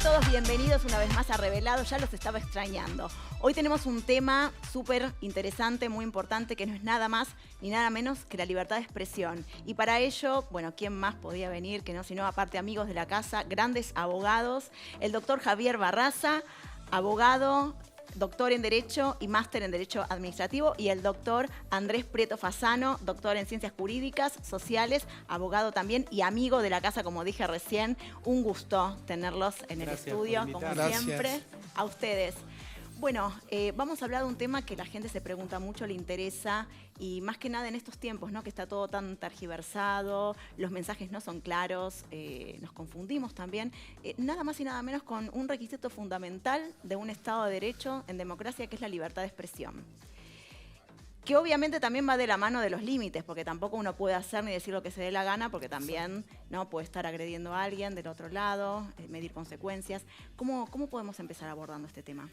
todos, bienvenidos una vez más a Revelados, ya los estaba extrañando. Hoy tenemos un tema súper interesante, muy importante, que no es nada más ni nada menos que la libertad de expresión. Y para ello, bueno, ¿quién más podía venir que no, sino aparte amigos de la casa, grandes abogados? El doctor Javier Barraza, abogado, doctor en Derecho y máster en Derecho Administrativo, y el doctor Andrés Prieto Fasano, doctor en Ciencias Jurídicas, Sociales, abogado también y amigo de la casa, como dije recién. Un gusto tenerlos en el estudio, como siempre. A ustedes. Bueno, vamos a hablar de un tema que la gente se pregunta mucho, le interesa, y más que nada en estos tiempos, ¿no? Que está todo tan tergiversado, los mensajes no son claros, nos confundimos también. Nada más y nada menos con un requisito fundamental de un Estado de Derecho en democracia, que es la libertad de expresión. Que obviamente también va de la mano de los límites, porque tampoco uno puede hacer ni decir lo que se dé la gana, porque también no puede estar agrediendo a alguien del otro lado, medir consecuencias. ¿Cómo podemos empezar abordando este tema?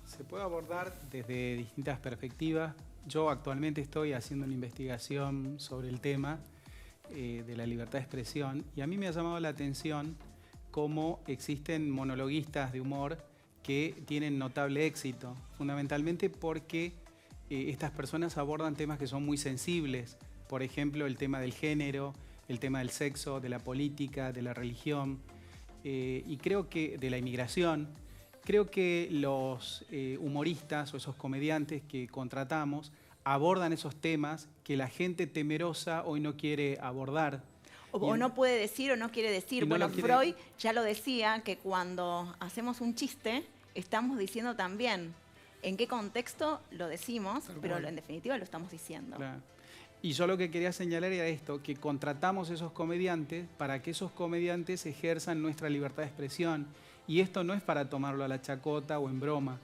Se puede abordar desde distintas perspectivas. Yo actualmente estoy haciendo una investigación sobre el tema de la libertad de expresión, y a mí me ha llamado la atención cómo existen monologuistas de humor que tienen notable éxito, fundamentalmente porque estas personas abordan temas que son muy sensibles. Por ejemplo, el tema del género, el tema del sexo, de la política, de la religión, y creo que de la inmigración. Creo que los humoristas o esos comediantes que contratamos abordan esos temas que la gente temerosa hoy no quiere abordar. O no puede decir o no quiere decir. Bueno, Freud ya lo decía, que cuando hacemos un chiste estamos diciendo también en qué contexto lo decimos, pero en definitiva lo estamos diciendo. Claro. Y yo lo que quería señalar era esto, que contratamos esos comediantes para que esos comediantes ejerzan nuestra libertad de expresión. Y esto no es para tomarlo a la chacota o en broma,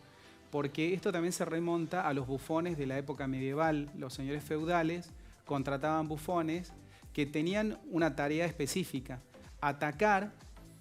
porque esto también se remonta a los bufones de la época medieval. Los señores feudales contrataban bufones que tenían una tarea específica: atacar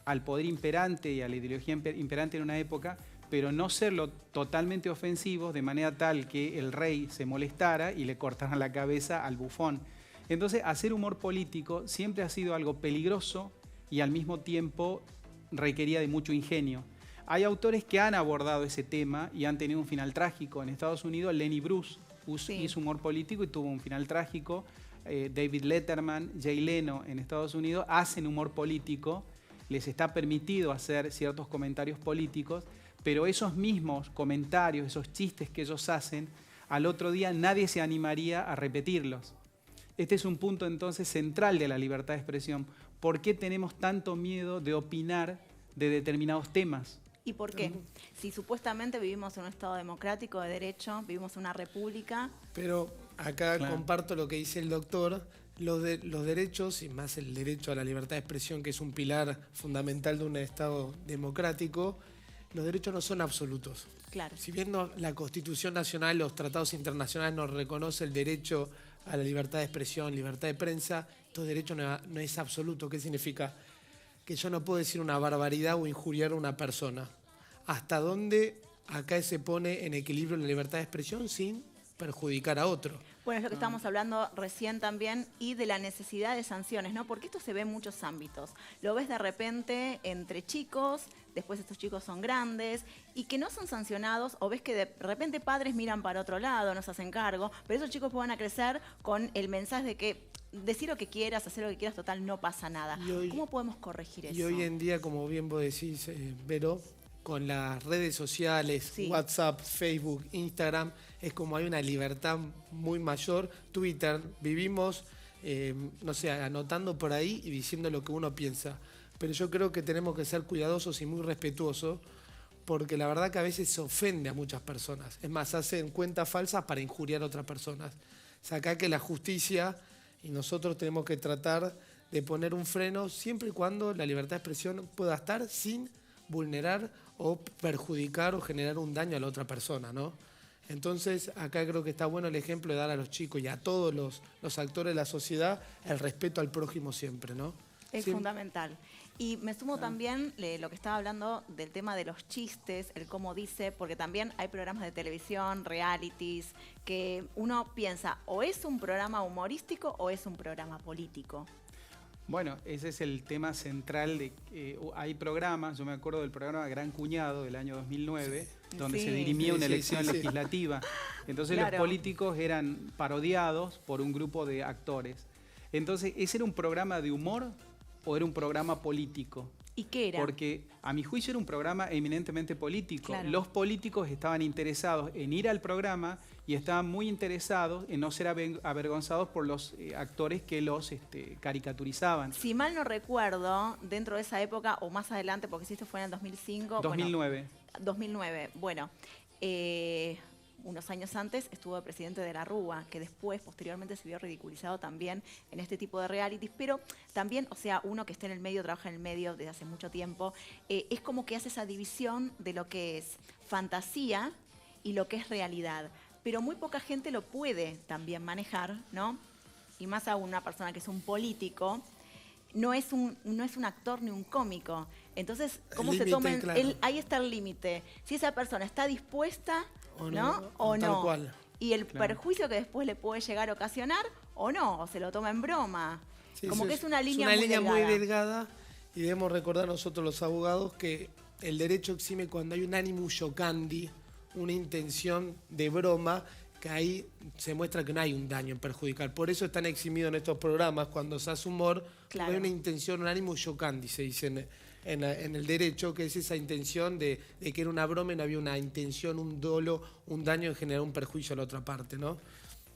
al poder imperante y a la ideología imperante en una época, pero no serlo totalmente ofensivos, de manera tal que el rey se molestara y le cortaran la cabeza al bufón. Entonces, hacer humor político siempre ha sido algo peligroso y al mismo tiempo requería de mucho ingenio. Hay autores que han abordado ese tema y han tenido un final trágico. En Estados Unidos, Lenny Bruce hizo humor político y tuvo un final trágico. David Letterman, Jay Leno en Estados Unidos hacen humor político. Les está permitido hacer ciertos comentarios políticos, pero esos mismos comentarios, esos chistes que ellos hacen, al otro día nadie se animaría a repetirlos. Este es un punto entonces central de la libertad de expresión. ¿Por qué tenemos tanto miedo de opinar de determinados temas? ¿Y por qué? Si supuestamente vivimos en un Estado democrático de derecho, vivimos en una república. Pero acá comparto lo que dice el doctor. Los derechos, y más el derecho a la libertad de expresión, que es un pilar fundamental de un Estado democrático, los derechos no son absolutos. Claro. Si bien la Constitución Nacional, los tratados internacionales nos reconocen el derecho a la libertad de expresión, libertad de prensa, estos derechos no es absoluto. ¿Qué significa? Que yo no puedo decir una barbaridad o injuriar a una persona. ¿Hasta dónde acá se pone en equilibrio la libertad de expresión sin perjudicar a otro? Bueno, es lo que estábamos hablando recién también, y de la necesidad de sanciones, ¿no? Porque esto se ve en muchos ámbitos. Lo ves de repente entre chicos, después estos chicos son grandes y que no son sancionados, o ves que de repente padres miran para otro lado, no se hacen cargo, pero esos chicos van a crecer con el mensaje de que decir lo que quieras, hacer lo que quieras, total, no pasa nada. ¿Cómo podemos corregir eso? Y hoy en día, como bien vos decís, Vero, con las redes sociales, WhatsApp, Facebook, Instagram, es como hay una libertad muy mayor. Twitter, vivimos, no sé, anotando por ahí y diciendo lo que uno piensa. Pero yo creo que tenemos que ser cuidadosos y muy respetuosos, porque la verdad que a veces se ofende a muchas personas. Es más, hacen cuentas falsas para injuriar a otras personas. O sea, acá que la justicia y nosotros tenemos que tratar de poner un freno siempre y cuando la libertad de expresión pueda estar sin vulnerar o perjudicar o generar un daño a la otra persona, ¿no? Entonces, acá creo que está bueno el ejemplo de dar a los chicos y a todos los actores de la sociedad el respeto al prójimo siempre, ¿no? Es fundamental. Y me sumo también lo que estaba hablando del tema de los chistes, el cómo dice, porque también hay programas de televisión, realities, que uno piensa, o es un programa humorístico o es un programa político. Bueno, ese es el tema central. Hay programas, yo me acuerdo del programa Gran Cuñado del año 2009, donde se dirimía una elección legislativa. Entonces los políticos eran parodiados por un grupo de actores. Entonces, ¿ese era un programa de humor o era un programa político? ¿Y qué era? Porque a mi juicio era un programa eminentemente político. Claro. Los políticos estaban interesados en ir al programa y estaban muy interesados en no ser avergonzados por los actores que los caricaturizaban. Si mal no recuerdo, dentro de esa época o más adelante, porque si esto fue en el 2005... 2009. Bueno, 2009, bueno. Unos años antes estuvo de presidente de la Rúa, que después, posteriormente, se vio ridiculizado también en este tipo de realities, pero también, o sea, uno que esté en el medio, trabaja en el medio desde hace mucho tiempo, es como que hace esa división de lo que es fantasía y lo que es realidad. Pero muy poca gente lo puede también manejar, ¿no? Y más aún una persona que es un político, no es un actor ni un cómico. Entonces, ¿cómo se toma? Ahí está el límite. Si esa persona está dispuesta... O no. Tal cual. Y el perjuicio que después le puede llegar a ocasionar, o no, o se lo toma en broma. Sí, como que es una línea muy delgada. Y debemos recordar nosotros los abogados que el derecho exime cuando hay un animus jocandi, una intención de broma, que ahí se muestra que no hay un daño en perjudicar. Por eso están eximidos en estos programas cuando se hace humor, claro. Hay una intención, un animus jocandi, se dice en el derecho, que es esa intención de que era una broma y no había una intención, un dolo, un daño en generar un perjuicio a la otra parte, ¿no?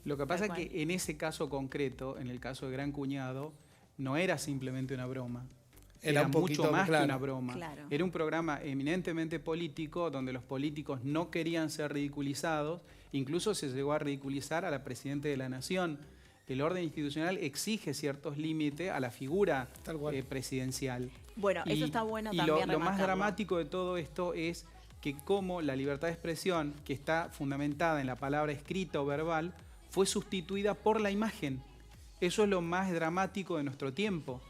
Lo que pasa es que en ese caso concreto, en el caso de Gran Cuñado, no era simplemente una broma. Era mucho más que una broma. Claro. Era un programa eminentemente político, donde los políticos no querían ser ridiculizados. Incluso se llegó a ridiculizar a la Presidenta de la Nación. El orden institucional exige ciertos límites a la figura presidencial. Bueno, eso está bueno también. Lo más dramático de todo esto es que como la libertad de expresión, que está fundamentada en la palabra escrita o verbal, fue sustituida por la imagen. Eso es lo más dramático de nuestro tiempo.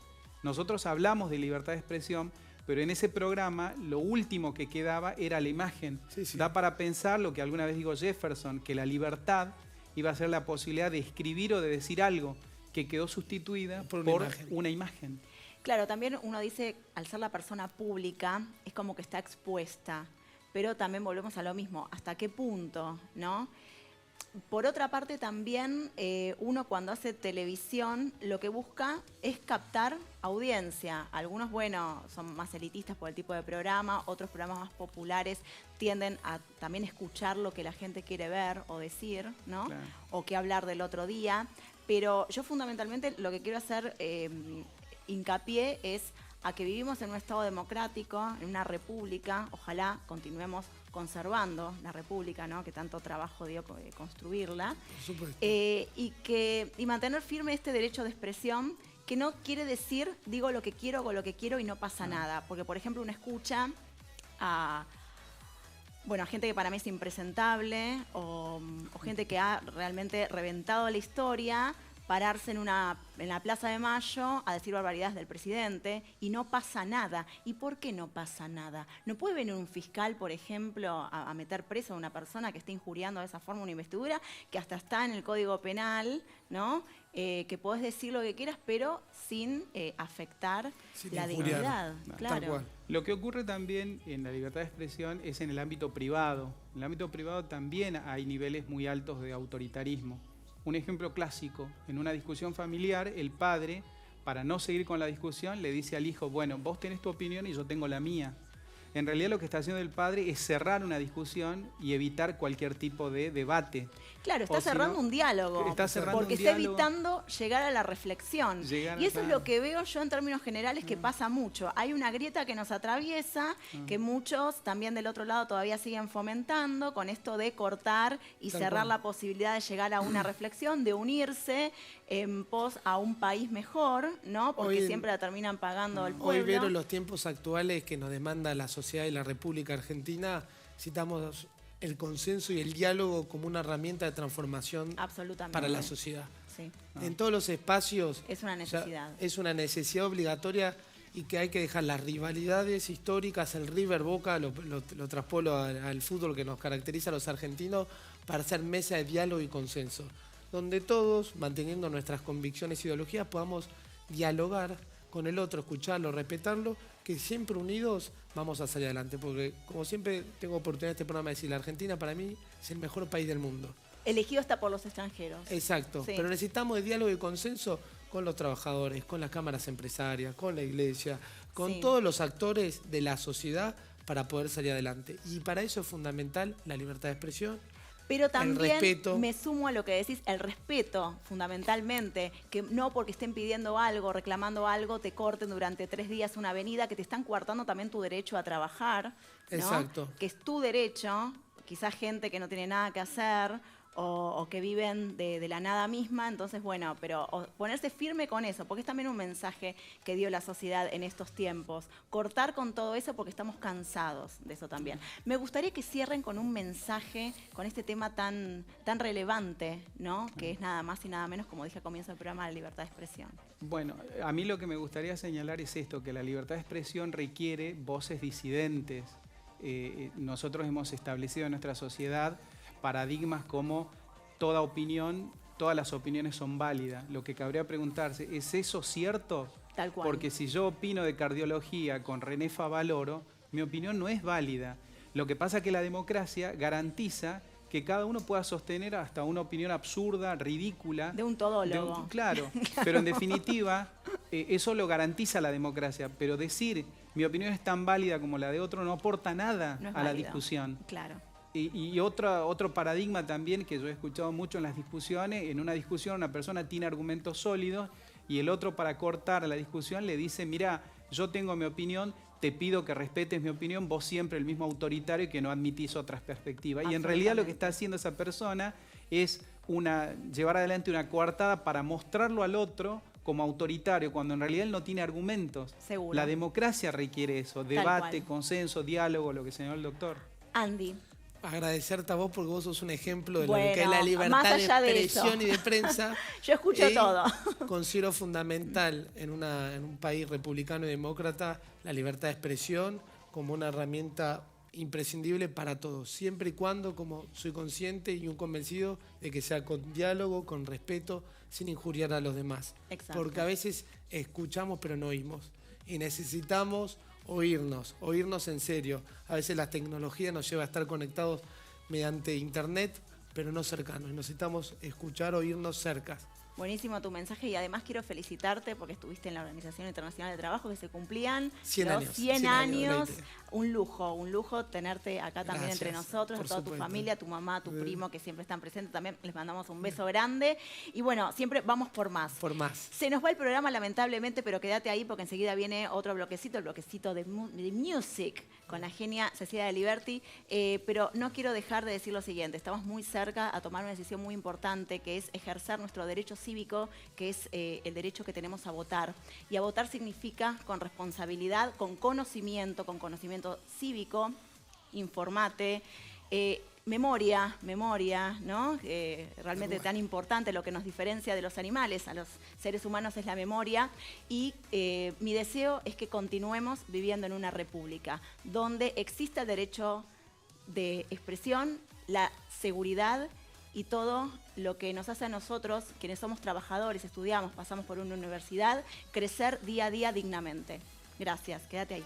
Nosotros hablamos de libertad de expresión, pero en ese programa lo último que quedaba era la imagen. Sí. Da para pensar lo que alguna vez dijo Jefferson, que la libertad iba a ser la posibilidad de escribir o de decir algo, que quedó sustituida por una imagen. Claro, también uno dice, al ser la persona pública, es como que está expuesta, pero también volvemos a lo mismo, ¿hasta qué punto, no? Por otra parte también, uno cuando hace televisión, lo que busca es captar audiencia. Algunos, bueno, son más elitistas por el tipo de programa, otros programas más populares tienden a también escuchar lo que la gente quiere ver o decir, ¿no? Claro. O qué hablar del otro día. Pero yo fundamentalmente lo que quiero hacer hincapié es a que vivimos en un Estado democrático, en una república, ojalá continuemos conservando la república, ¿no? Que tanto trabajo dio construirla, por supuesto. Y mantener firme este derecho de expresión, que no quiere decir digo lo que quiero, hago lo que quiero y no pasa nada, porque por ejemplo uno escucha a gente que para mí es impresentable o gente que ha realmente reventado la historia, pararse en la Plaza de Mayo a decir barbaridades del presidente y no pasa nada. ¿Y por qué no pasa nada? ¿No puede venir un fiscal, por ejemplo, a meter preso a una persona que esté injuriando de esa forma una investidura, que hasta está en el Código Penal, ¿no? Que podés decir lo que quieras, pero sin afectar la dignidad? Claro. Lo que ocurre también en la libertad de expresión es en el ámbito privado. En el ámbito privado también hay niveles muy altos de autoritarismo. Un ejemplo clásico, en una discusión familiar, el padre, para no seguir con la discusión, le dice al hijo, bueno, vos tenés tu opinión y yo tengo la mía. En realidad lo que está haciendo el padre es cerrar una discusión y evitar cualquier tipo de debate. Claro, está cerrando un diálogo. Está cerrando porque un diálogo. Está evitando llegar a la reflexión. Y eso es lo que veo yo en términos generales que pasa mucho. Hay una grieta que nos atraviesa, que muchos también del otro lado todavía siguen fomentando con esto de cortar y cerrar la posibilidad de llegar a una reflexión, de unirse en pos a un país mejor, ¿no? Porque siempre la terminan pagando el pueblo. Hoy, Vero, los tiempos actuales que nos demanda la sociedad y la República Argentina, citamos el consenso y el diálogo como una herramienta de transformación para la sociedad. Sí. En todos los espacios. Es una necesidad. O sea, es una necesidad obligatoria y que hay que dejar las rivalidades históricas, el River Boca, lo traspolo al fútbol que nos caracteriza a los argentinos, para hacer mesa de diálogo y consenso, donde todos, manteniendo nuestras convicciones e ideologías, podamos dialogar con el otro, escucharlo, respetarlo, que siempre unidos vamos a salir adelante. Porque como siempre tengo oportunidad en este programa de decir, la Argentina para mí es el mejor país del mundo. Elegido hasta por los extranjeros. Exacto, Sí. pero necesitamos de diálogo y consenso con los trabajadores, con las cámaras empresarias, con la iglesia, con Sí. todos los actores de la sociedad para poder salir adelante. Y para eso es fundamental la libertad de expresión. Pero también respeto. me sumo a lo que decís, el respeto, fundamentalmente, que no porque estén pidiendo algo, reclamando algo, te corten durante 3 días una avenida, que te están coartando también tu derecho a trabajar, ¿no? Exacto. Que es tu derecho, quizás gente que no tiene nada que hacer o que viven de la nada misma, entonces bueno, pero ponerse firme con eso, porque es también un mensaje que dio la sociedad en estos tiempos, cortar con todo eso porque estamos cansados de eso también. Me gustaría que cierren con un mensaje, con este tema tan relevante, ¿no? Que es nada más y nada menos, como dije al comienzo del programa, la libertad de expresión. Bueno, a mí lo que me gustaría señalar es esto, que la libertad de expresión requiere voces disidentes. Nosotros hemos establecido en nuestra sociedad paradigmas como toda opinión, todas las opiniones son válidas. Lo que cabría preguntarse, ¿es eso cierto? Tal cual. Porque si yo opino de cardiología con René Favaloro, mi opinión no es válida. Lo que pasa es que la democracia garantiza que cada uno pueda sostener hasta una opinión absurda, ridícula. De un todólogo. Claro, pero en definitiva, eso lo garantiza la democracia. Pero decir mi opinión es tan válida como la de otro no aporta nada No es a la válido. discusión. Claro. Y otro paradigma también que yo he escuchado mucho en las discusiones, en una discusión una persona tiene argumentos sólidos y el otro para cortar la discusión le dice, mira, yo tengo mi opinión, te pido que respetes mi opinión, vos siempre el mismo autoritario y que no admitís otras perspectivas. Y en realidad lo que está haciendo esa persona es llevar adelante una coartada para mostrarlo al otro como autoritario, cuando en realidad él no tiene argumentos. Seguro. La democracia requiere eso, debate, consenso, diálogo, lo que señaló el doctor. Andy. Agradecerte a vos porque vos sos un ejemplo de lo Bueno, que es la más libertad de allá de expresión eso. y de prensa. Yo escucho todo. Considero fundamental en un país republicano y demócrata la libertad de expresión como una herramienta imprescindible para todos, siempre y cuando, como soy consciente y un convencido, de que sea con diálogo, con respeto, sin injuriar a los demás. Exacto. Porque a veces escuchamos pero no oímos y necesitamos oírnos en serio. A veces la tecnología nos lleva a estar conectados mediante internet, pero no cercanos. Necesitamos escuchar, oírnos cerca. Buenísimo tu mensaje y además quiero felicitarte porque estuviste en la Organización Internacional de Trabajo que se cumplían 100 los años, 100 100 años, años. Leite. Un lujo tenerte acá también Gracias, entre nosotros, a por toda tu supuesto. familia, tu mamá, tu primo que siempre están presentes también. Les mandamos un beso grande y bueno, siempre vamos por más. Por más. Se nos va el programa lamentablemente, pero quédate ahí porque enseguida viene otro bloquecito, el bloquecito de music con la genia Cecilia de Liberty. Pero no quiero dejar de decir lo siguiente, estamos muy cerca a tomar una decisión muy importante que es ejercer nuestro derecho cívico, que es el derecho que tenemos a votar. Y a votar significa con responsabilidad, con conocimiento cívico, informate, memoria, ¿no? Realmente tan importante, lo que nos diferencia de los animales a los seres humanos es la memoria. Y mi deseo es que continuemos viviendo en una república donde exista el derecho de expresión, la seguridad y todo lo que nos hace a nosotros, quienes somos trabajadores, estudiamos, pasamos por una universidad, crecer día a día dignamente. Gracias, quédate ahí.